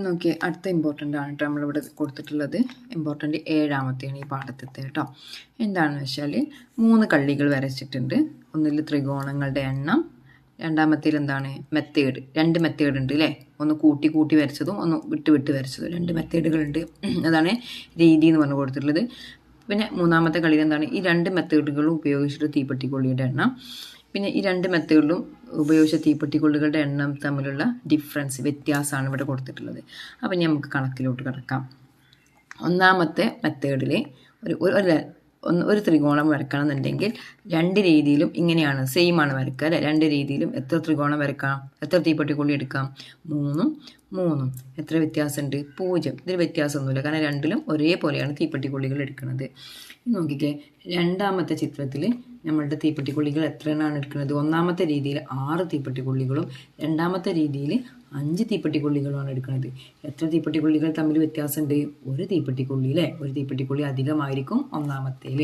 നോക്കി അടുത്ത ഇമ്പോർട്ടൻ്റ് ആണ് കേട്ടോ നമ്മളിവിടെ കൊടുത്തിട്ടുള്ളത്. ഇമ്പോർട്ടൻ്റ് 7ാമത്തെയാണ് ഈ പാഠത്തിത്തെ കേട്ടോ. എന്താണെന്ന് വെച്ചാൽ 3 കള്ളികൾ വരച്ചിട്ടുണ്ട്. ഒന്നിൽ ത്രികോണങ്ങളുടെ എണ്ണം, രണ്ടാമത്തേൽ എന്താണ് മെത്തേഡ്, 2 മെത്തേഡ് ഉണ്ട് അല്ലേ. ഒന്ന് കൂട്ടി കൂട്ടി വരച്ചതും ഒന്ന് വിട്ട് വിട്ട് വരച്ചതും 2 മെത്തേഡുകളുണ്ട്. അതാണ് രീതി എന്ന് പറഞ്ഞു കൊടുത്തിട്ടുള്ളത്. പിന്നെ 3ാമത്തെ കളിയിൽ എന്താണ് ഈ 2 മെത്തേഡുകളും ഉപയോഗിച്ചിട്ട് തീപ്പെട്ടിക്കൊള്ളിയുടെ എണ്ണം, പിന്നെ ഈ 2 മെത്തേഡിലും ഉപയോഗിച്ച തീപ്പെട്ടിക്കൊള്ളികളുടെ എണ്ണം തമ്മിലുള്ള ഡിഫറൻസ് വ്യത്യാസമാണ് ഇവിടെ കൊടുത്തിട്ടുള്ളത്. അപ്പം നമുക്ക് കണക്കിലോട്ട് കിടക്കാം. 1ാമത്തെ മെത്തേഡിൽ ഒരു ത്രികോണം വരക്കണം എന്നുണ്ടെങ്കിൽ 2 രീതിയിലും ഇങ്ങനെയാണ്, സെയിം ആണ് വരക്കുക അല്ലേ. 2 രീതിയിലും എത്ര ത്രികോണം വരക്കാം, എത്ര തീപ്പെട്ടിക്കൊള്ളി എടുക്കാം? 3ഉം 3ഉം. എത്ര വ്യത്യാസമുണ്ട്? 0. ഇതിൽ വ്യത്യാസമൊന്നുമില്ല, കാരണം 2ലും ഒരേപോലെയാണ് തീപ്പെട്ടിക്കൊള്ളികൾ എടുക്കുന്നത്. നോക്കിക്കേ, 2ാമത്തെ ചിത്രത്തിൽ നമ്മളുടെ തീപ്പെട്ടിക്കൊള്ളികൾ എത്ര എണ്ണമാണ് എടുക്കുന്നത്? 1ാമത്തെ രീതിയിൽ 6 തീപ്പെട്ടിക്കൊള്ളികളും 2ാമത്തെ രീതിയിൽ 5 തീപ്പെട്ടിക്കൊള്ളികളുമാണ് എടുക്കുന്നത്. എത്ര തീപ്പെട്ടിക്കൊള്ളികൾ തമ്മിൽ വ്യത്യാസമുണ്ട്? ഒരു തീപ്പെട്ടിക്കൊള്ളി അല്ലേ. ഒരു തീപ്പെട്ടിക്കൊള്ളി അധികമായിരിക്കും 1ാമത്തേൽ.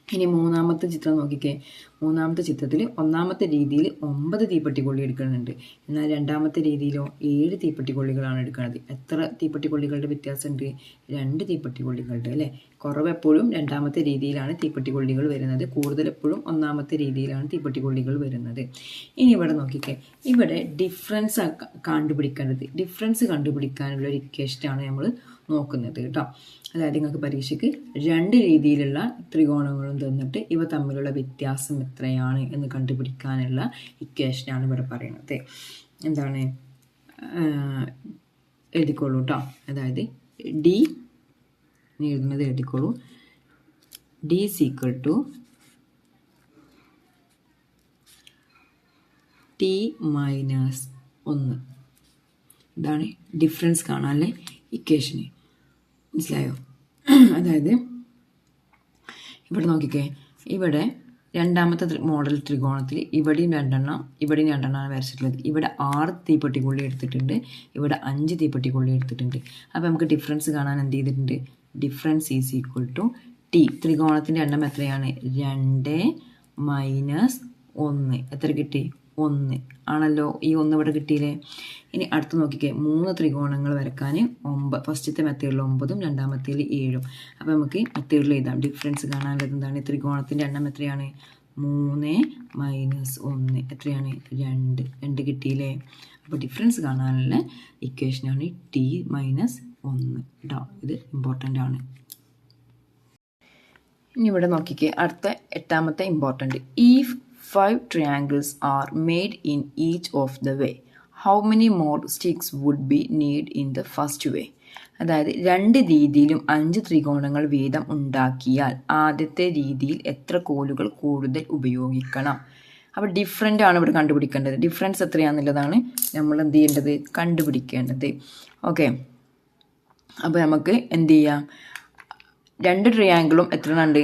ഇനി 3ാമത്തെ ചിത്രം നോക്കിക്കേ. 3ാമത്തെ ചിത്രത്തിൽ 1ാമത്തെ രീതിയിൽ 9 തീപ്പെട്ടിക്കൊള്ളി എടുക്കുന്നുണ്ട്, എന്നാൽ 2ാമത്തെ രീതിയിലോ 7 തീപ്പെട്ടിക്കൊള്ളികളാണ് എടുക്കുന്നത്. എത്ര തീപ്പെട്ടിക്കൊള്ളികളുടെ വ്യത്യാസമുണ്ട്? 2 തീപ്പെട്ടിക്കൊള്ളികളുടെ അല്ലേ. കുറവ് എപ്പോഴും 2ാമത്തെ രീതിയിലാണ് തീപ്പെട്ടിക്കൊള്ളികൾ വരുന്നത്, കൂടുതൽ എപ്പോഴും 1ാമത്തെ രീതിയിലാണ് തീപ്പെട്ടിക്കൊള്ളികൾ വരുന്നത്. ഇനി ഇവിടെ നോക്കിക്കേ, ഇവിടെ ഡിഫറൻസ് കണ്ടുപിടിക്കേണ്ടത്. ഡിഫറൻസ് കണ്ടുപിടിക്കാനുള്ള ഒരു ഇക്വേഷനാണ് നമ്മൾ നോക്കുന്നത് കേട്ടോ. അതായത് നിങ്ങൾക്ക് പരീക്ഷയ്ക്ക് 2 രീതിയിലുള്ള ത്രികോണങ്ങളും തന്നിട്ട് ഇവ തമ്മിലുള്ള വ്യത്യാസം എത്രയാണ് എന്ന് കണ്ടുപിടിക്കാനുള്ള ഇക്വേഷനാണ് ഇവിടെ പറയുന്നത്. എന്താണ് എഴുതിക്കോളൂ കേട്ടോ. അതായത് ഡി എഴുതുന്നത് എഴുതിക്കോളൂ. D is equal to T minus 1. ഇതാണ് ഡിഫറൻസ് കാണാനല്ലേ ഇക്വേഷന്. മനസ്സിലായോ? അതായത് ഇവിടെ നോക്കിക്കേ, ഇവിടെ 2ാമത്തെ മോഡൽ ത്രികോണത്തിൽ ഇവിടെയും 2 ഇവിടെയും 2 വരച്ചിട്ടുള്ളത്. ഇവിടെ 6 തീപ്പെട്ടിക്കൊള്ളി എടുത്തിട്ടുണ്ട്, ഇവിടെ 5 തീപ്പെട്ടിക്കൊള്ളി എടുത്തിട്ടുണ്ട്. അപ്പോൾ നമുക്ക് ഡിഫറൻസ് കാണാൻ എന്ത് ചെയ്തിട്ടുണ്ട്? Difference is equal to T. ത്രികോണത്തിൻ്റെ എണ്ണം എത്രയാണ്? 2 മൈനസ് 1. എത്ര കിട്ടി? 1 ആണല്ലോ. ഈ 1 ഇവിടെ കിട്ടിയില്ലേ. ഇനി അടുത്ത് നോക്കിക്കേ, 3 ത്രികോണങ്ങൾ വരക്കാൻ 9. ഫസ്റ്റത്തെ മെത്തേഡിൽ 9ഉം 2ാമത്തേൽ 7ഉം. അപ്പോൾ നമുക്ക് മെത്തേഡിൽ എഴുതാം. ഡിഫറൻസ് കാണാനുള്ളത് എന്താണ്? ത്രികോണത്തിൻ്റെ എണ്ണം എത്രയാണ്? 3 മൈനസ് 1 എത്രയാണ്? 2 കിട്ടിയില്ലേ. അപ്പോൾ ഡിഫറൻസ് കാണാനുള്ള ഇക്വേഷനാണ് ടി മൈനസ് 1 കേട്ടോ. ഇത് ഇമ്പോർട്ടൻ്റ് ആണ്. ഇനി ഇവിടെ നോക്കിക്കേ, അടുത്ത 8ാമത്തെ important. If 5 triangles are made in each of the way, how many more sticks would be needed in the first way? അതായത് 2 രീതിയിലും 5 ത്രികോണങ്ങൾ വീതം ഉണ്ടാക്കിയാൽ ആദ്യത്തെ രീതിയിൽ എത്ര കോലുകൾ കൂടുതൽ ഉപയോഗിക്കണം? അപ്പോൾ ഡിഫറൻ്റ് ആണ് ഇവിടെ കണ്ടുപിടിക്കേണ്ടത്. ഡിഫറൻസ് എത്രയാണെന്നുള്ളതാണ് നമ്മൾ എന്ത് ചെയ്യേണ്ടത്? കണ്ടുപിടിക്കേണ്ടത്. ഓക്കെ, അപ്പോൾ നമുക്ക് എന്ത് ചെയ്യാം? 2 ട്രയാങ്കിളും എത്ര ഉണ്ട്?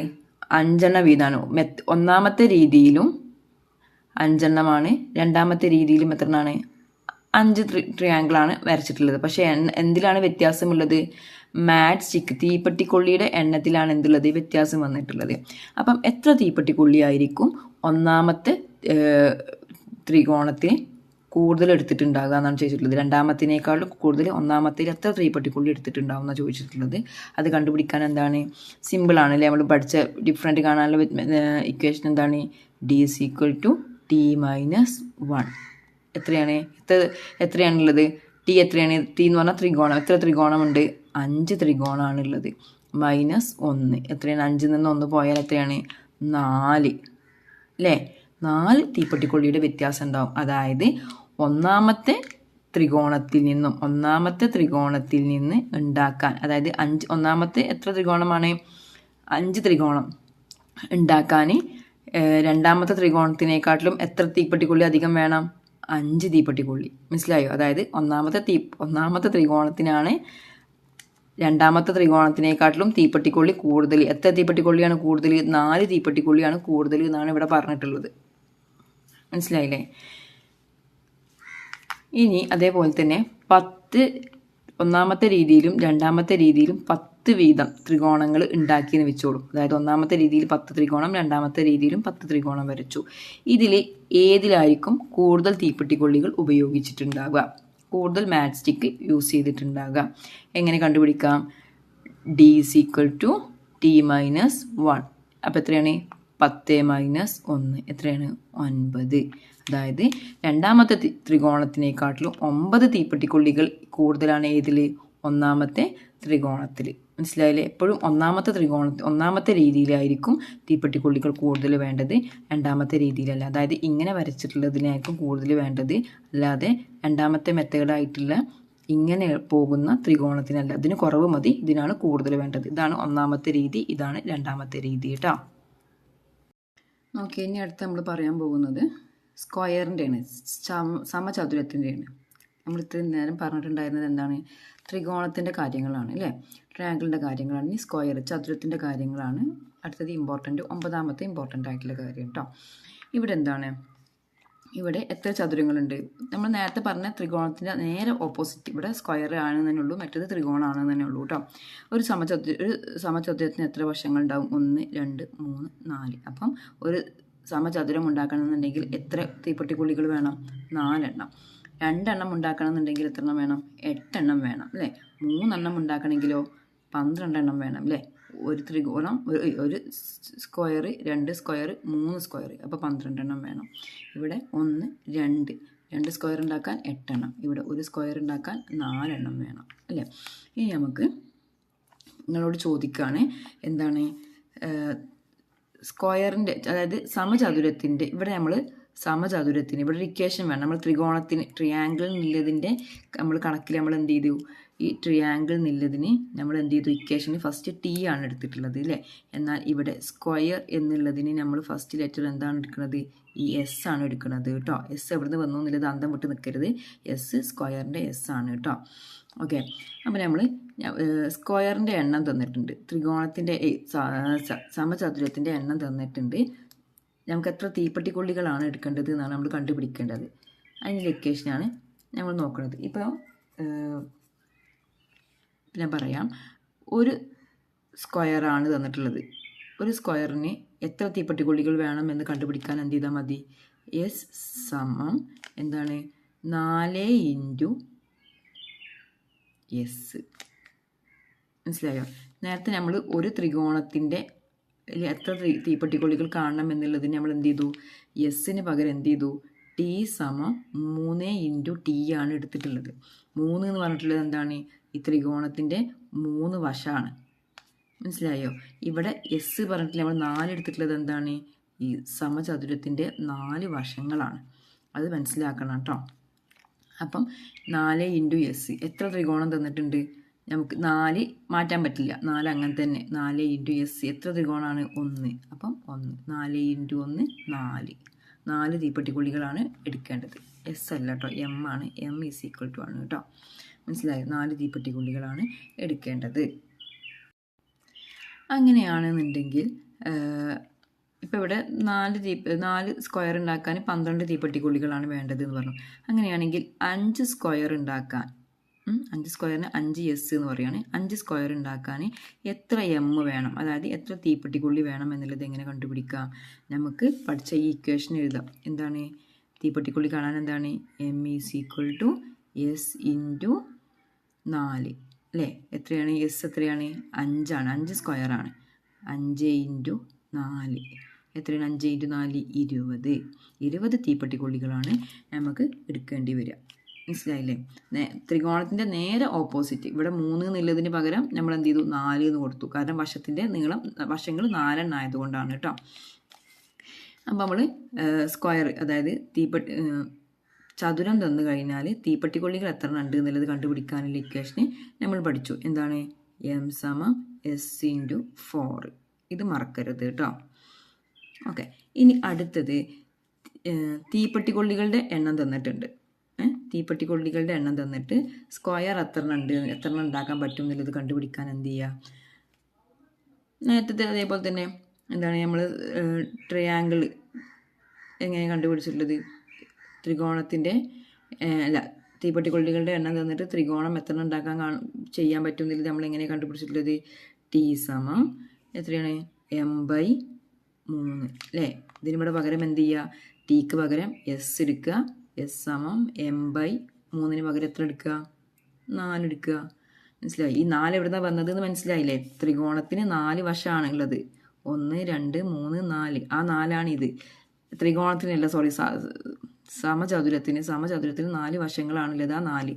5 വീതമാണ്. 1ാമത്തെ രീതിയിലും 5 2ാമത്തെ രീതിയിലും എത്രയാണ്? 5 ട്രയാങ്കിളാണ് വരച്ചിട്ടുള്ളത്. പക്ഷേ എന്തിലാണ് വ്യത്യാസമുള്ളത്? മാറ്റ് സ്റ്റിക്ക്, തീപ്പെട്ടിക്കൊള്ളിയുടെ എണ്ണത്തിലാണ് എന്തുള്ളത്? വ്യത്യാസം വന്നിട്ടുള്ളത്. അപ്പം എത്ര തീപ്പെട്ടിക്കൊള്ളി ആയിരിക്കും 1ാമത്തെ ത്രികോണത്തിന് കൂടുതൽ എടുത്തിട്ടുണ്ടാകുക എന്നാണ് ചോദിച്ചിട്ടുള്ളത്. 2ാമത്തിനേക്കാളും കൂടുതൽ 1ാമത്തേൽ എത്ര തീപ്പെട്ടിക്കൊള്ളി എടുത്തിട്ടുണ്ടാവും എന്നാണ് ചോദിച്ചിട്ടുള്ളത്. അത് കണ്ടുപിടിക്കാൻ എന്താണ്? സിമ്പിളാണ് അല്ലേ. നമ്മൾ പഠിച്ച ഡിഫറൻറ്റ് കാണാനുള്ള ഇക്വേഷൻ എന്താണ്? D is equal to T minus 1. എത്രയാണ്? എത്രയാണുള്ളത്? ടി എത്രയാണ്? ടി എന്ന് പറഞ്ഞാൽ ത്രികോണം. എത്ര ത്രികോണമുണ്ട്? 5 ത്രികോണമാണുള്ളത്. മൈനസ് 1 എത്രയാണ്? 5ൽ നിന്ന് 1 പോയാൽ എത്രയാണ്? 4 അല്ലേ. 4 തീപ്പെട്ടിക്കൊള്ളിയുടെ വ്യത്യാസം ഉണ്ടാവും. അതായത് 1ാമത്തെ ത്രികോണത്തിൽ നിന്ന് ഉണ്ടാക്കാൻ, അതായത് 1ാമത്തെ എത്ര ത്രികോണമാണ്? 5 ത്രികോണം ഉണ്ടാക്കാൻ 2ാമത്തെ ത്രികോണത്തിനേക്കാട്ടിലും എത്ര തീപ്പെട്ടിക്കൊള്ളി അധികം വേണം? 5 തീപ്പെട്ടിക്കൊള്ളി. മനസ്സിലായോ? അതായത് 1ാമത്തെ ത്രികോണത്തിനാണ് 2ാമത്തെ ത്രികോണത്തിനേക്കാട്ടിലും തീപ്പെട്ടിക്കൊള്ളി കൂടുതൽ. എത്ര തീപ്പെട്ടിക്കൊള്ളിയാണ് കൂടുതൽ? 4 തീപ്പെട്ടിക്കൊള്ളിയാണ് കൂടുതൽ എന്നാണ് ഇവിടെ പറഞ്ഞിട്ടുള്ളത്. മനസ്സിലായില്ലേ? ഇനി അതേപോലെ തന്നെ 10 1ാമത്തെ രീതിയിലും 2ാമത്തെ രീതിയിലും 10 വീതം ത്രികോണങ്ങൾ ഉണ്ടാക്കിയെന്ന് വെച്ചോളൂ. അതായത് 1ാമത്തെ രീതിയിൽ 10 ത്രികോണം, 2ാമത്തെ രീതിയിലും 10 ത്രികോണം വരച്ചു. ഇതിൽ ഏതിലായിരിക്കും കൂടുതൽ തീപ്പെട്ടിക്കൊള്ളികൾ ഉപയോഗിച്ചിട്ടുണ്ടാവുക? കൂടുതൽ മാച്ച് സ്റ്റിക്ക് യൂസ് ചെയ്തിട്ടുണ്ടാകുക. എങ്ങനെ കണ്ടുപിടിക്കാം? d = t - 1. അപ്പോൾ എത്രയാണ്? 10 - 1 എത്രയാണ്? 9. അതായത് രണ്ടാമത്തെ ത്രികോണത്തിനേക്കാട്ടിലും 9 തീപ്പെട്ടിക്കൊള്ളികൾ കൂടുതലാണ് ഏതിൽ? ഒന്നാമത്തെ ത്രികോണത്തിൽ. മനസ്സിലായില്ലേ? എപ്പോഴും ഒന്നാമത്തെ രീതിയിലായിരിക്കും തീപ്പെട്ടിക്കൊള്ളികൾ കൂടുതൽ വേണ്ടത്, രണ്ടാമത്തെ രീതിയിലല്ല. അതായത് ഇങ്ങനെ വരച്ചിട്ടുള്ളതിനായിരിക്കും കൂടുതൽ വേണ്ടത്, അല്ലാതെ രണ്ടാമത്തെ മെത്തേഡായിട്ടുള്ള ഇങ്ങനെ പോകുന്ന ത്രികോണത്തിനല്ല. ഇതിന് കുറവ് മതി, ഇതിനാണ് കൂടുതൽ വേണ്ടത്. ഇതാണ് ഒന്നാമത്തെ രീതി, ഇതാണ് രണ്ടാമത്തെ രീതി കേട്ടോ. ഓക്കെ, ഇനി അടുത്ത് നമ്മൾ പറയാൻ പോകുന്നത് സ്ക്വയറിൻ്റെയാണ്, സമചതുരത്തിൻ്റെയാണ്. നമ്മൾ ഇത്രയും നേരം പറഞ്ഞിട്ടുണ്ടായിരുന്നത് എന്താണ്? ത്രികോണത്തിൻ്റെ കാര്യങ്ങളാണ് അല്ലേ, ട്രയാങ്കിളിൻ്റെ കാര്യങ്ങളാണ്. ഇനി സ്ക്വയർ, ചതുരത്തിൻ്റെ കാര്യങ്ങളാണ് അടുത്തത് ഇമ്പോർട്ടൻ്റ്, 9ാമത്തെ ഇമ്പോർട്ടൻ്റ് ആയിട്ടുള്ള കാര്യം കേട്ടോ. ഇവിടെ എന്താണ്? ഇവിടെ എത്ര ചതുരങ്ങളുണ്ട്? നമ്മൾ നേരത്തെ പറഞ്ഞ ത്രികോണത്തിൻ്റെ നേരെ ഓപ്പോസിറ്റ്, ഇവിടെ സ്ക്വയർ ആണെന്ന് തന്നെ ഉള്ളൂ, മറ്റേത് ത്രികോണമാണെന്ന് തന്നെ ഉള്ളൂ കേട്ടോ. ഒരു സമചതുരത്തിന് എത്ര വശങ്ങളുണ്ടാവും? 1, 2, 3, 4. അപ്പം ഒരു സമചതുരം ഉണ്ടാക്കണമെന്നുണ്ടെങ്കിൽ എത്ര തീപ്പെട്ടിക്കൊള്ളികൾ വേണം? 4 എണ്ണം. 2 എണ്ണം ഉണ്ടാക്കണമെന്നുണ്ടെങ്കിൽ എത്ര എണ്ണം വേണം? 8 എണ്ണം വേണം അല്ലേ. 3 എണ്ണം ഉണ്ടാക്കണമെങ്കിലോ 12 എണ്ണം വേണം അല്ലേ. ഒരു ത്രികോണം, ഒരു സ്ക്വയർ, 2 സ്ക്വയർ, 3 സ്ക്വയർ, അപ്പോൾ 12 എണ്ണം വേണം. ഇവിടെ 1, 2 സ്ക്വയർ ഉണ്ടാക്കാൻ 8 എണ്ണം, ഇവിടെ ഒരു സ്ക്വയർ ഉണ്ടാക്കാൻ 4 എണ്ണം വേണം അല്ലേ. ഇനി നമുക്ക് നിങ്ങളോട് ചോദിക്കുകയാണ് എന്താണ് സ്ക്വയറിൻ്റെ, അതായത് സമചതുരത്തിൻ്റെ, ഇവിടെ നമ്മൾ സമചതുരത്തിന് ഇവിടെ ഒരു ഇക്വേഷൻ വേണം. നമ്മൾ ട്രിയാങ്കിൾ എന്നുള്ളതിൻ്റെ നമ്മൾ കണക്കിൽ നമ്മൾ എന്ത് ചെയ്തു? ഈ ട്രിയാങ്കിൾ എന്നുള്ളതിന് നമ്മൾ എന്ത് ചെയ്തു? ഇക്വേഷന് ഫസ്റ്റ് ടി ആണ് എടുത്തിട്ടുള്ളത് അല്ലേ. എന്നാൽ ഇവിടെ സ്ക്വയർ എന്നുള്ളതിന് നമ്മൾ ഫസ്റ്റ് ലെറ്റർ എന്താണ് എടുക്കുന്നത്? ഈ എസ് ആണ് എടുക്കുന്നത് കേട്ടോ. എസ് എവിടുന്ന് വന്നു എന്നുള്ളത് അന്തം വിട്ട് നിൽക്കരുത്. എസ് സ്ക്വയറിൻ്റെ എസ് ആണ് കേട്ടോ. ഓക്കെ, അപ്പോൾ നമ്മൾ സ്ക്വയറിൻ്റെ എണ്ണം തന്നിട്ടുണ്ട്, ത്രികോണത്തിൻ്റെ സമചതുരത്തിൻ്റെ എണ്ണം തന്നിട്ടുണ്ട്. നമുക്ക് എത്ര തീപ്പെട്ടിക്കൊള്ളികളാണ് എടുക്കേണ്ടത് എന്നാണ് നമ്മൾ കണ്ടുപിടിക്കേണ്ടത്. അതിൻ്റെ ലൊക്കേഷനാണ് നമ്മൾ നോക്കുന്നത്. ഇപ്പോൾ ഞാൻ പറയാം, ഒരു സ്ക്വയറാണ് തന്നിട്ടുള്ളത്. ഒരു സ്ക്വയറിന് എത്ര തീപ്പെട്ടിക്കൊള്ളികൾ വേണം എന്ന് കണ്ടുപിടിക്കാൻ എന്ത് ചെയ്താൽ മതി? എസ് സമം എന്താണ്? 4 × എസ്. മനസ്സിലായോ? നേരത്തെ നമ്മൾ ഒരു ത്രികോണത്തിൻ്റെ എത്ര തീപ്പെട്ടിക്കൊള്ളികൾ കാണണം എന്നുള്ളതിന് നമ്മൾ എന്ത് ചെയ്തു? എസ്സിന് പകരം എന്ത് ചെയ്തു? ടി സമം 3 × ടി ആണ് എടുത്തിട്ടുള്ളത്. 3 എന്ന് പറഞ്ഞിട്ടുള്ളത് എന്താണ്? ഈ ത്രികോണത്തിൻ്റെ 3 വശമാണ്. മനസ്സിലായോ? ഇവിടെ എസ് പറഞ്ഞിട്ട് നമ്മൾ 4 എടുത്തിട്ടുള്ളത് എന്താണ്? ഈ സമചതുരത്തിൻ്റെ 4 വശങ്ങളാണ്. അത് മനസ്സിലാക്കണം കേട്ടോ. അപ്പം 4 × എസ്, എത്ര ത്രികോണം തന്നിട്ടുണ്ട്? നമുക്ക് 4 മാറ്റാൻ പറ്റില്ല, 4 അങ്ങനെ തന്നെ. 4 × എസ് എത്ര ത്രികോണമാണ്? 1. അപ്പം 1, 4 × 1 4. 4 തീപ്പെട്ടിക്കൊള്ളികളാണ് എടുക്കേണ്ടത്. എസ് അല്ല കേട്ടോ, എം ആണ്. എം = ആണ് കേട്ടോ. മനസ്സിലായോ? 4 തീപ്പെട്ടിക്കൊള്ളികളാണ് എടുക്കേണ്ടത്. അങ്ങനെയാണെന്നുണ്ടെങ്കിൽ ഇപ്പോൾ ഇവിടെ 4 സ്ക്വയർ ഉണ്ടാക്കാൻ 12 തീപ്പെട്ടിക്കൊള്ളികളാണ് വേണ്ടത് എന്ന് പറഞ്ഞു. അങ്ങനെയാണെങ്കിൽ 5 സ്ക്വയർ ഉണ്ടാക്കാൻ, 5 സ്ക്വയറിന് 5 എസ് എന്ന് പറയുകയാണ്. 5 സ്ക്വയർ ഉണ്ടാക്കാൻ എത്ര എം വേണം, അതായത് എത്ര തീപ്പെട്ടിക്കൊള്ളി വേണം എന്നുള്ളത് എങ്ങനെ കണ്ടുപിടിക്കാം? നമുക്ക് പഠിച്ച ഈ ഇക്വേഷൻ എഴുതാം. എന്താണ്? തീപ്പെട്ടിക്കൊള്ളി കാണാൻ എന്താണ്? എം = എസ് × 4 അല്ലേ. എത്രയാണ് എസ്? എത്രയാണ്? 5 ആണ്. 5 സ്ക്വയറാണ്. 5 × 4 എത്രയാണ്? 5 × 4 20. 20 തീപ്പെട്ടിക്കൊള്ളികളാണ് നമുക്ക് എടുക്കേണ്ടി വരിക. മനസ്സിലായില്ലേ? ത്രികോണത്തിൻ്റെ നേരെ ഓപ്പോസിറ്റ്, ഇവിടെ 3 എന്നുള്ളതിന് പകരം നമ്മൾ എന്ത് ചെയ്തു? 4 എന്ന് കൊടുത്തു. കാരണം വശങ്ങൾ 4 എണ്ണം ആയതുകൊണ്ടാണ് കേട്ടോ. അപ്പോൾ നമ്മൾ സ്ക്വയർ, അതായത് ചതുരം തന്നു കഴിഞ്ഞാൽ തീപ്പെട്ടിക്കൊള്ളികൾ എത്ര ഉണ്ട് എന്നുള്ളത് കണ്ടുപിടിക്കാനുള്ള ഇക്വേഷന് നമ്മൾ പഠിച്ചു. എന്താണ്? എം സമം എസ് × 4. ഇത് മറക്കരുത് കേട്ടോ. ഓക്കെ, ഇനി അടുത്തത് തീപ്പെട്ടിക്കൊള്ളികളുടെ എണ്ണം തന്നിട്ടുണ്ട്. തീപ്പെട്ടിക്കൊള്ളികളുടെ എണ്ണം തന്നിട്ട് സ്ക്വയർ എത്ര എണ്ണം ഉണ്ടാക്കാൻ പറ്റും എന്നുള്ളത് കണ്ടുപിടിക്കാൻ എന്ത് ചെയ്യുക? നേരത്തെ അതേപോലെ തന്നെ എന്താണ് നമ്മൾ ട്രയാങ്കിൾ എങ്ങനെ കണ്ടുപിടിച്ചിട്ടുള്ളത്? ത്രികോണത്തിൻ്റെ തീപ്പെട്ടിക്കൊള്ളികളുടെ എണ്ണം തന്നിട്ട് ത്രികോണം എത്ര ഉണ്ടാക്കാൻ ചെയ്യാൻ പറ്റും എന്നുള്ളത് നമ്മൾ എങ്ങനെ കണ്ടുപിടിച്ചിട്ടുള്ളത്? ടി സമം എത്രയാണ്? m/3 അല്ലേ. ഇതിനിവിടെ പകരം എന്ത് ചെയ്യുക? ടിക്ക് പകരം എസ് എടുക്കുക. എസ് സമം m/3 3-ന് പകരം എത്ര എടുക്കുക? 4 എടുക്കുക. മനസ്സിലായി? ഈ 4 എവിടെ നിന്നാണ് വന്നത് എന്ന് മനസ്സിലായില്ലേ? ത്രികോണത്തിന് 4 വശമാണുള്ളത്. 1 2 3 4. ആ 4ആണിത്. ത്രികോണത്തിനല്ല, സോറി, സമചതുരത്തിന് 4 വശങ്ങളാണുള്ളത്. ആ 4.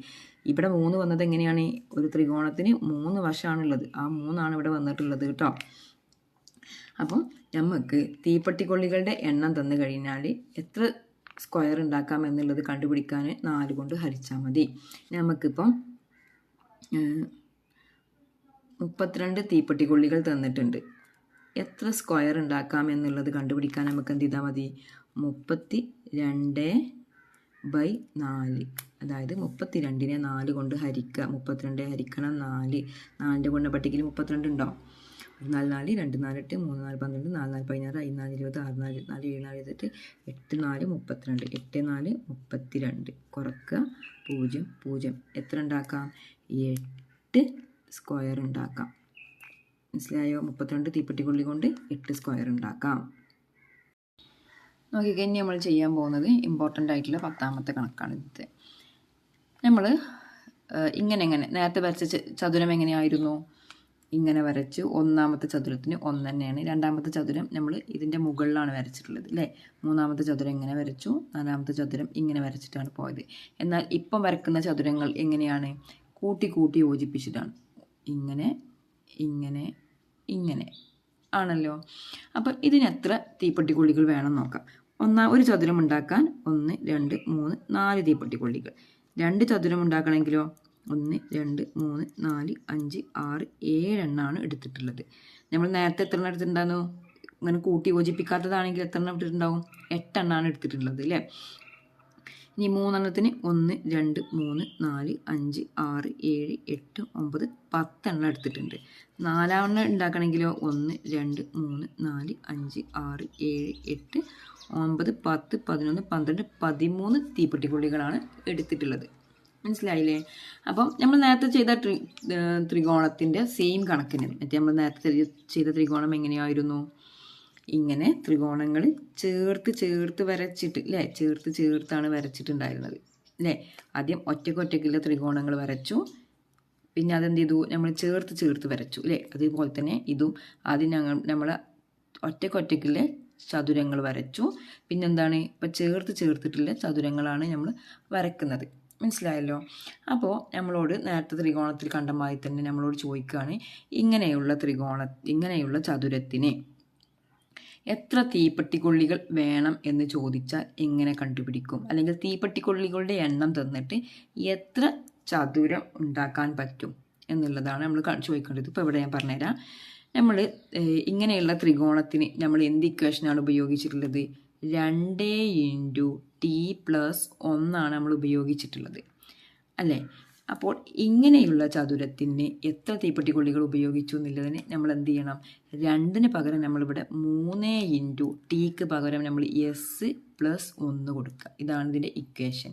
ഇവിടെ 3 വന്നത് എങ്ങനെയാണ്? ഒരു ത്രികോണത്തിന് 3 വശമാണുള്ളത്. ആ 3ആണ് ഇവിടെ വന്നിട്ടുള്ളത് കേട്ടോ. അപ്പം നമുക്ക് തീപ്പെട്ടിക്കൊള്ളികളുടെ എണ്ണം തന്നു കഴിഞ്ഞാൽ എത്ര സ്ക്വയർ ഉണ്ടാക്കാം എന്നുള്ളത് കണ്ടുപിടിക്കാൻ 4 കൊണ്ട് ഹരിച്ചാൽ മതി. നമുക്കിപ്പം 32 തീപ്പെട്ടിക്കൊള്ളികൾ തന്നിട്ടുണ്ട്. എത്ര സ്ക്വയർ ഉണ്ടാക്കാം എന്നുള്ളത് കണ്ടുപിടിക്കാൻ നമുക്ക് എന്ത് ചെയ്താൽ മതി? 32/4, അതായത് 32നെ 4 കൊണ്ട് ഹരിക്കുക. 32 ഹരിക്കണം 4. 4ൻ്റെ കൊണ്ട് പട്ടികയിൽ 32 ഉണ്ടോ? 4 4 2 4 8 3 4 12 4 4 16 5 4 20 6 4 4 7 4 28 8 4 32 8 4 32. കുറക്കുക 0 0. എത്ര ഉണ്ടാക്കാം? 8 സ്ക്വയർ ഉണ്ടാക്കാം. മനസ്സിലായോ? 32 തീപ്പെട്ടിക്കൊള്ളി കൊണ്ട് 8 സ്ക്വയർ ഉണ്ടാക്കാം. നോക്കിക്കഴിഞ്ഞ് നമ്മൾ ചെയ്യാൻ പോകുന്നത് ഇമ്പോർട്ടൻ്റ് ആയിട്ടുള്ള 10ാമത്തെ കണക്കാണ് ഇത്. നമ്മൾ ഇങ്ങനെ നേരത്തെ വരച്ച ചതുരം എങ്ങനെയായിരുന്നു? ഇങ്ങനെ വരച്ചു. 1ാമത്തെ ചതുരത്തിന് 1 തന്നെയാണ്. 2ാമത്തെ ചതുരം നമ്മൾ ഇതിൻ്റെ മുകളിലാണ് വരച്ചിട്ടുള്ളത് അല്ലേ? 3ാമത്തെ ചതുരം ഇങ്ങനെ വരച്ചു. 4ാമത്തെ ചതുരം ഇങ്ങനെ വരച്ചിട്ടാണ് പോയത്. എന്നാൽ ഇപ്പം വരക്കുന്ന ചതുരങ്ങൾ എങ്ങനെയാണ്? കൂട്ടി കൂട്ടി യോജിപ്പിച്ചിട്ടാണ്. ഇങ്ങനെ ഇങ്ങനെ ഇങ്ങനെ ആണല്ലോ. അപ്പം ഇതിനെത്ര തീപ്പെട്ടിക്കൊള്ളികൾ വേണം നോക്കാം. ഒരു ചതുരം ഉണ്ടാക്കാൻ 1 2 3 4 തീപ്പെട്ടിക്കൊള്ളികൾ. 2 ചതുരം ഉണ്ടാക്കണമെങ്കിലോ 1 2 3 4 5 6 7 എണ്ണമാണ് എടുത്തിട്ടുള്ളത്. നമ്മൾ നേരത്തെ എത്ര എണ്ണം എടുത്തിട്ടുണ്ടായിരുന്നു? ഇങ്ങനെ കൂട്ടി യോജിപ്പിക്കാത്തതാണെങ്കിൽ എത്ര എണ്ണം എടുത്തിട്ടുണ്ടാവും? 8 എണ്ണമാണ് എടുത്തിട്ടുള്ളത് അല്ലേ? ഇനി 3 എണ്ണത്തിന് 1 2 3 4 5 6 7 8 9 10 എണ്ണം എടുത്തിട്ടുണ്ട്. 4ാം ഉണ്ടാക്കണമെങ്കിലോ 1 2 3 4 5 6 7 8 9 10 11 12 13 തീപ്പെട്ടിക്കൊള്ളികളാണ് എടുത്തിട്ടുള്ളത്. മനസ്സിലായില്ലേ? അപ്പം നമ്മൾ നേരത്തെ ചെയ്ത ത്രികോണത്തിൻ്റെ സെയിം കണക്കിന് മറ്റേ നമ്മൾ നേരത്തെ ചെയ്ത ത്രികോണം എങ്ങനെയായിരുന്നു? ഇങ്ങനെ ത്രികോണങ്ങൾ ചേർത്ത് വരച്ചിട്ട് അല്ലേ? ചേർത്താണ് വരച്ചിട്ടുണ്ടായിരുന്നത് അല്ലേ? ആദ്യം ഒറ്റയ്ക്കുള്ള ത്രികോണങ്ങൾ വരച്ചു. പിന്നെ അതെന്ത് ചെയ്തു? നമ്മൾ ചേർത്ത് വരച്ചു അല്ലേ? അതുപോലെ തന്നെ ഇതും ആദ്യം നമ്മൾ ഒറ്റയ്ക്കുള്ള ചതുരങ്ങൾ വരച്ചു. പിന്നെന്താണ്? ഇപ്പം ചേർത്തിട്ടുള്ള ചതുരങ്ങളാണ് നമ്മൾ വരക്കുന്നത്. മനസ്സിലായല്ലോ? അപ്പോൾ നമ്മളോട് നേരത്തെ ത്രികോണത്തിൽ കണ്ട മാതിരി തന്നെ നമ്മളോട് ചോദിക്കുകയാണ്, ഇങ്ങനെയുള്ള ചതുരത്തിന് എത്ര തീപ്പെട്ടിക്കൊള്ളികൾ വേണം എന്ന് ചോദിച്ചാൽ എങ്ങനെ കണ്ടുപിടിക്കും? അല്ലെങ്കിൽ തീപ്പെട്ടിക്കൊള്ളികളുടെ എണ്ണം തന്നിട്ട് എത്ര ചതുരം ഉണ്ടാക്കാൻ പറ്റും എന്നുള്ളതാണ് നമ്മൾ ചോദിക്കേണ്ടത്. ഇപ്പോൾ ഇവിടെ ഞാൻ പറഞ്ഞുതരാം. നമ്മൾ ഇങ്ങനെയുള്ള ത്രികോണത്തിന് നമ്മൾ എന്ത് ഇക്വേഷനാണ് ഉപയോഗിച്ചിട്ടുള്ളത്? 2 × t+1 നമ്മൾ ഉപയോഗിച്ചിട്ടുള്ളത് അല്ലേ? അപ്പോൾ ഇങ്ങനെയുള്ള ചതുരത്തിന് എത്ര തീപ്പെട്ടിക്കൊള്ളികൾ ഉപയോഗിച്ചു എന്നുള്ളതിന് നമ്മൾ എന്ത് ചെയ്യണം? 2ന് പകരം നമ്മളിവിടെ 3 × tക്ക് പകരം നമ്മൾ s+1 കൊടുക്കുക. ഇതാണ് ഇതിൻ്റെ ഇക്വേഷൻ.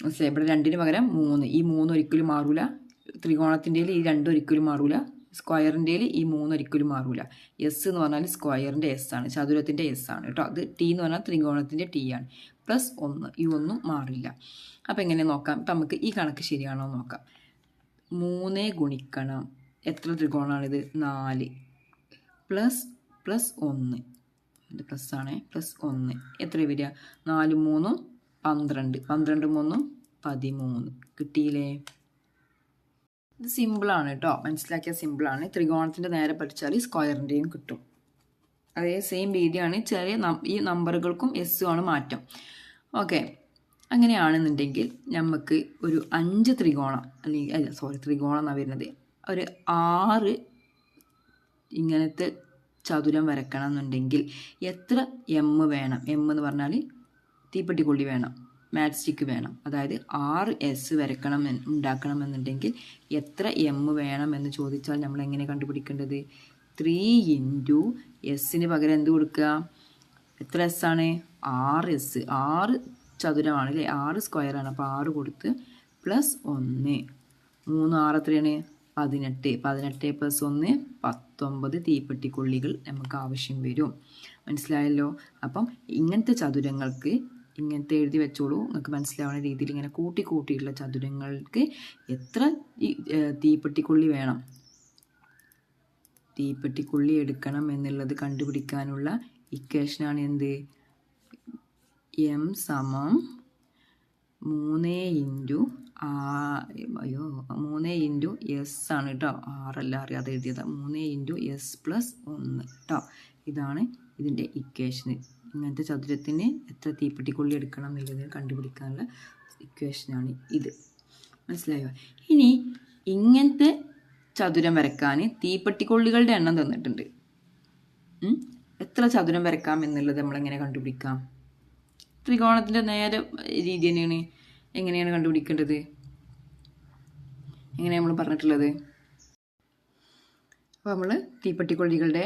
മനസ്സിലായി? ഇവിടെ 2ന് പകരം 3. ഈ 3 ഒരിക്കലും മാറൂല. ത്രികോണത്തിൻ്റെ ഈ 2 ഒരിക്കലും മാറൂല. സ്ക്വയറിൻ്റെ ഈ 3 ഒരിക്കലും മാറൂല. എസ് എന്ന് പറഞ്ഞാൽ സ്ക്വയറിൻ്റെ എസ് ആണ്, ചതുരത്തിൻ്റെ എസ് ആണ് കേട്ടോ. അത് ടി എന്ന് പറഞ്ഞാൽ ത്രികോണത്തിൻ്റെ ടി ആണ്. +1 ഈ ഒന്നും മാറില്ല. അപ്പം എങ്ങനെ നോക്കാം? ഇപ്പം നമുക്ക് ഈ കണക്ക് ശരിയാണോ നോക്കാം. 3 ഗുണിക്കണം എത്ര ത്രികോണമാണിത്? 4 +1. ഇത് പ്ലസ് ആണ്. +1 എത്ര വരിക? 4 3 12. 12 3 13. കിട്ടിയില്ലേ? ഇത് സിമ്പിളാണ് കേട്ടോ. മനസ്സിലാക്കിയ സിമ്പിളാണ്. ത്രികോണത്തിൻ്റെ നേരെ പഠിച്ചാൽ സ്ക്വയറിൻ്റെയും കിട്ടും. അതേ സെയിം രീതിയാണ്. ചെറിയ ഈ നമ്പറുകൾക്കും എസ്സും ആണ് മാറ്റം. ഓക്കെ, അങ്ങനെയാണെന്നുണ്ടെങ്കിൽ നമുക്ക് ഒരു 5 ത്രികോണം ത്രികോണം എന്നാണ് വരുന്നത്. ഒരു 6 ഇങ്ങനത്തെ ചതുരം വരക്കണം എന്നുണ്ടെങ്കിൽ എത്ര എം വേണം? എം എന്ന് പറഞ്ഞാൽ തീപ്പെട്ടിക്കൊള്ളി വേണം, മാറ്റ് സ്റ്റിക്ക് വേണം. അതായത് 6 എസ് ഉണ്ടാക്കണമെന്നുണ്ടെങ്കിൽ എത്ര എം വേണം എന്ന് ചോദിച്ചാൽ നമ്മൾ എങ്ങനെ കണ്ടുപിടിക്കേണ്ടത്? 3 × എസ്സിന് പകരം എന്ത് കൊടുക്കുക? എത്ര എസ് ആണ്? 6 എസ്. 6 ചതുരമാണ് അല്ലേ? 6 സ്ക്വയറാണ്. അപ്പോൾ 6 കൊടുത്ത് +1. 3 6 എത്രയാണ്? 18. 18 + 1 19 തീപ്പെട്ടിക്കൊള്ളികൾ നമുക്ക് ആവശ്യം വരും. മനസ്സിലായല്ലോ? അപ്പം ഇങ്ങനത്തെ ചതുരങ്ങൾക്ക് ഇങ്ങനത്തെ എഴുതി വെച്ചോളൂ. നിങ്ങൾക്ക് മനസ്സിലാവുന്ന രീതിയിൽ ഇങ്ങനെ കൂട്ടിയിട്ടുള്ള ചതുരങ്ങൾക്ക് എത്ര തീപ്പെട്ടിക്കൊള്ളി വേണം, തീപ്പെട്ടിക്കൊള്ളി എടുക്കണം എന്നുള്ളത് കണ്ടുപിടിക്കാനുള്ള ഇക്വേഷനാണ് എന്ത്? എം സമം 3 ഇൻറ്റു 3 എസ് ആണ് കേട്ടോ. ആറല്ല അറിയാതെ എഴുതിയത്. 3 ഇൻറ്റു എസ് പ്ലസ് 1 കേട്ടോ. ഇതാണ് ഇതിൻ്റെ ഇക്വേഷന്. ഇങ്ങനത്തെ ചതുരത്തിന് എത്ര തീപ്പെട്ടിക്കൊള്ളി എടുക്കണം എന്നുള്ളത് കണ്ടുപിടിക്കാനുള്ള ഇക്വേഷനാണ് ഇത്. മനസ്സിലായോ? ഇനി ഇങ്ങനത്തെ ചതുരം വരയ്ക്കാൻ തീപ്പെട്ടിക്കൊള്ളികളുടെ എണ്ണം തന്നിട്ടുണ്ട്. എത്ര ചതുരം വരയ്ക്കാം എന്നുള്ളത് നമ്മളെങ്ങനെ കണ്ടുപിടിക്കാം? ത്രികോണത്തിൻ്റെ നേരെ രീതി തന്നെയാണ്. എങ്ങനെയാണ് കണ്ടുപിടിക്കേണ്ടത്? എങ്ങനെയാണ് നമ്മൾ പറഞ്ഞിട്ടുള്ളത്? അപ്പോൾ നമ്മൾ തീപ്പെട്ടിക്കൊള്ളികളുടെ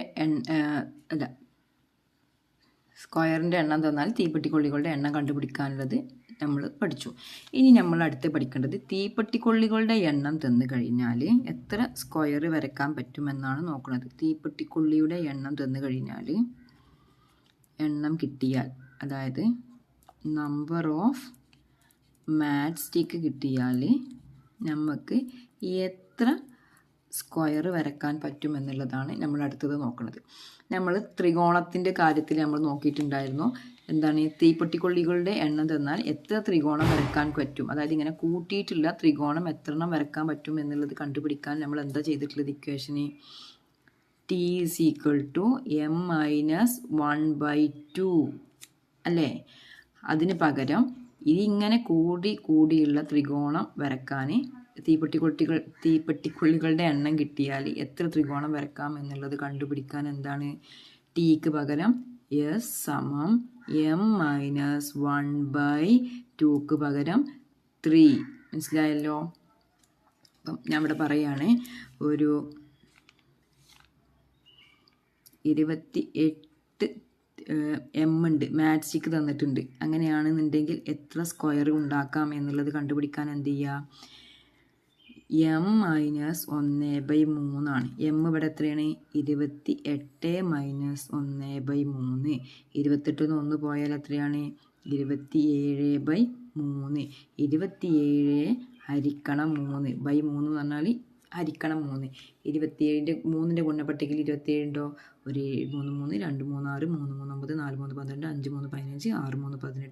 സ്ക്വയറിൻ്റെ എണ്ണം തന്നാൽ തീപ്പെട്ടിക്കൊള്ളികളുടെ എണ്ണം കണ്ടുപിടിക്കാനുള്ളത് നമ്മൾ പഠിച്ചു. ഇനി നമ്മൾ അടുത്ത് പഠിക്കേണ്ടത് തീപ്പെട്ടിക്കൊള്ളികളുടെ എണ്ണം തന്നു കഴിഞ്ഞാൽ എത്ര സ്ക്വയർ വരയ്ക്കാൻ പറ്റുമെന്നാണ് നോക്കുന്നത്. തീപ്പെട്ടിക്കൊള്ളിയുടെ എണ്ണം തന്നു കഴിഞ്ഞാൽ, എണ്ണം കിട്ടിയാൽ, അതായത് നമ്പർ ഓഫ് മാറ്റ് സ്റ്റിക്ക് കിട്ടിയാൽ നമുക്ക് എത്ര സ്ക്വയർ വരയ്ക്കാൻ പറ്റുമെന്നുള്ളതാണ് നമ്മൾ അടുത്തത് നോക്കുന്നത്. നമ്മൾ ത്രികോണത്തിൻ്റെ കാര്യത്തിൽ നമ്മൾ നോക്കിയിട്ടുണ്ടായിരുന്നു. എന്താണ്? തീപ്പെട്ടിക്കൊള്ളികളുടെ എണ്ണം തന്നാൽ എത്ര ത്രികോണം വരയ്ക്കാൻ പറ്റും, അതായത് ഇങ്ങനെ കൂട്ടിയിട്ടുള്ള ത്രികോണം എത്ര എണ്ണം വരയ്ക്കാൻ പറ്റും എന്നുള്ളത് കണ്ടുപിടിക്കാൻ നമ്മൾ എന്താ ചെയ്തിട്ടുള്ളത്? ഇക്വേഷന് T = m-1/2 അല്ലേ? അതിന് പകരം ഇതിങ്ങനെ കൂടിയുള്ള ത്രികോണം വരയ്ക്കാൻ തീപ്പെട്ടിക്കൊള്ളികളുടെ എണ്ണം കിട്ടിയാൽ എത്ര ത്രികോണം വരയ്ക്കാം എന്നുള്ളത് കണ്ടുപിടിക്കാൻ എന്താണ്? ടിക്ക് പകരം എസ് സമം m-1/2ക്ക് പകരം 3. മനസ്സിലായല്ലോ? അപ്പം ഞാൻ ഇവിടെ പറയുകയാണ്, ഒരു 28 എം ഉണ്ട്, മാറ്റ് സ്റ്റിക്ക് തന്നിട്ടുണ്ട്. അങ്ങനെയാണെന്നുണ്ടെങ്കിൽ എത്ര സ്ക്വയർ ഉണ്ടാക്കാം എന്നുള്ളത് കണ്ടുപിടിക്കാൻ എന്ത് ചെയ്യുക? m-1/3 ആണ്. എം ഇവിടെ എത്രയാണ്? 28 - 1/3. 28 1 പോയാൽ എത്രയാണ്? 27/3. 27 ഹരിക്കണം 3/3 എന്ന് പറഞ്ഞാൽ ഹരിക്കണം 3. 27ൻ്റെ 3ൻ്റെ ഗുണപട്ടികയിൽ 27 ഉണ്ടോ? ഒരു 7 3 3 2 3 6 3 3 9 4 3 12 5 3 15 6 3 18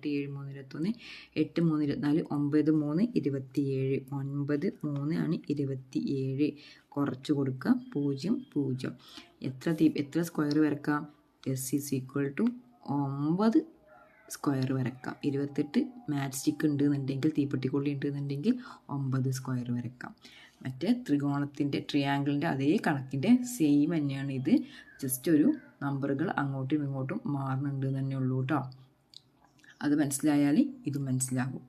7 3 21 8 3 24 9 3 27. 9 3 ആണ് 27. കുറച്ച് കൊടുക്കുക 0 0. എത്ര സ്ക്വയർ വരക്കാം? S = 9 സ്ക്വയർ വരക്കാം. 28 മാറ്റ് സ്റ്റിക്ക് ഉണ്ട് എന്നുണ്ടെങ്കിൽ, തീപ്പെട്ടിക്കൊള്ളി ഉണ്ട് എന്നുണ്ടെങ്കിൽ 9 സ്ക്വയർ വരക്കാം. മറ്റേ ട്രയാങ്കിളിൻ്റെ അതേ കണക്കിൻ്റെ സെയിം തന്നെയാണ് ഇത്. ജസ്റ്റ് ഒരു നമ്പറുകൾ അങ്ങോട്ടും ഇങ്ങോട്ടും മാറുന്നുണ്ട് തന്നെ ഉള്ളൂ കേട്ടോ. അത് മനസ്സിലായാൽ ഇത് മനസ്സിലാകും.